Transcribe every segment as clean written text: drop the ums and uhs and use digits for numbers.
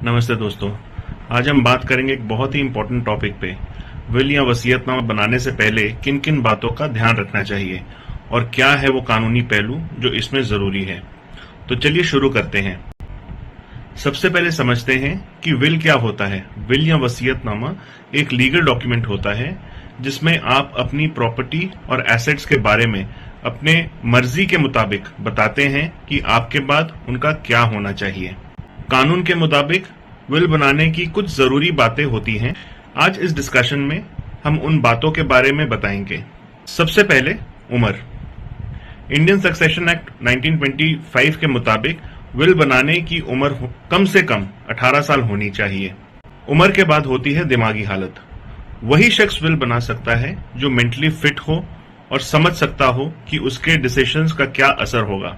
नमस्ते दोस्तों। आज हम बात करेंगे एक बहुत ही इम्पोर्टेंट टॉपिक पे। विल या वसीयतनामा बनाने से पहले किन किन बातों का ध्यान रखना चाहिए और क्या है वो कानूनी पहलू जो इसमें जरूरी है। तो चलिए शुरू करते हैं। सबसे पहले समझते हैं कि विल क्या होता है। विल या वसीयतनामा एक लीगल डॉक्यूमेंट होता है जिसमें आप अपनी प्रॉपर्टी और एसेट्स के बारे में अपने मर्जी के मुताबिक बताते हैं कि आपके बाद उनका क्या होना चाहिए। कानून के मुताबिक विल बनाने की कुछ जरूरी बातें होती हैं। आज इस डिस्कशन में हम उन बातों के बारे में बताएंगे। सबसे पहले उम्र। इंडियन सक्सेशन एक्ट 1925 के मुताबिक विल बनाने की उम्र कम से कम 18 साल होनी चाहिए। उम्र के बाद होती है दिमागी हालत। वही शख्स विल बना सकता है जो मेंटली फिट हो और समझ सकता हो कि उसके डिसीजंस का क्या असर होगा।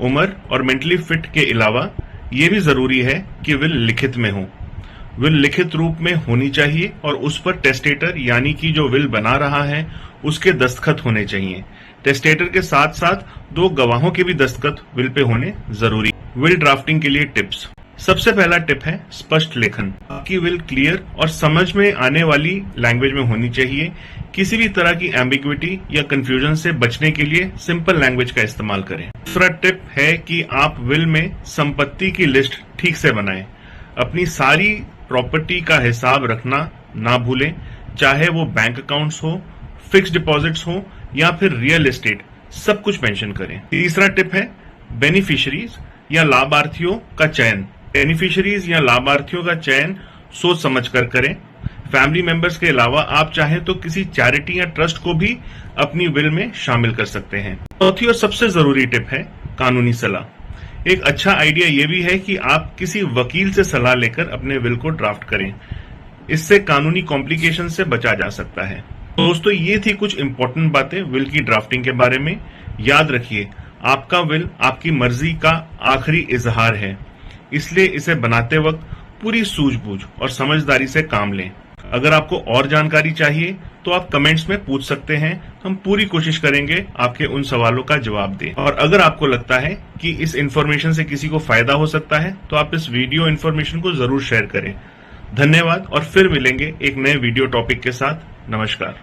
उम्र और मेंटली फिट के अलावा ये भी जरूरी है कि विल लिखित में हो। विल लिखित रूप में होनी चाहिए और उस पर टेस्टेटर यानी कि जो विल बना रहा है उसके दस्तखत होने चाहिए। टेस्टेटर के साथ साथ 2 गवाहों के भी दस्तखत विल पे होने जरूरी। विल ड्राफ्टिंग के लिए टिप्स। सबसे पहला टिप है स्पष्ट लेखन। आपकी विल क्लियर और समझ में आने वाली लैंग्वेज में होनी चाहिए। किसी भी तरह की एम्बिग्विटी या कंफ्यूजन से बचने के लिए सिंपल लैंग्वेज का इस्तेमाल करें। दूसरा टिप है कि आप विल में संपत्ति की लिस्ट ठीक से बनाएं। अपनी सारी प्रॉपर्टी का हिसाब रखना ना भूलें, चाहे वो बैंक अकाउंट्स हो, फिक्स्ड डिपॉजिट्स हो या फिर रियल एस्टेट, सब कुछ मेंशन करें। तीसरा टिप है बेनिफिशियरीज या लाभार्थियों का चयन। बेनिफिशियरीज या लाभार्थियों का चयन सोच समझ कर करें। फैमिली मेंबर्स के अलावा आप चाहें तो किसी चैरिटी या ट्रस्ट को भी अपनी विल में शामिल कर सकते हैं। चौथी और सबसे जरूरी टिप है कानूनी सलाह। एक अच्छा आइडिया यह भी है कि आप किसी वकील से सलाह लेकर अपने विल को ड्राफ्ट करें। इससे कानूनी कॉम्प्लिकेशन से बचा जा सकता है। तो दोस्तों, ये थी कुछ इंपॉर्टेंट बातें विल की ड्राफ्टिंग के बारे में। याद रखिए, आपका विल आपकी मर्जी का आखिरी इजहार है, इसलिए इसे बनाते वक्त पूरी सूझबूझ और समझदारी से काम लें। अगर आपको और जानकारी चाहिए तो आप कमेंट्स में पूछ सकते हैं। हम पूरी कोशिश करेंगे आपके उन सवालों का जवाब दें। और अगर आपको लगता है कि इस इंफॉर्मेशन से किसी को फायदा हो सकता है तो आप इस वीडियो इंफॉर्मेशन को जरूर शेयर करें। धन्यवाद और फिर मिलेंगे एक नए वीडियो टॉपिक के साथ। नमस्कार।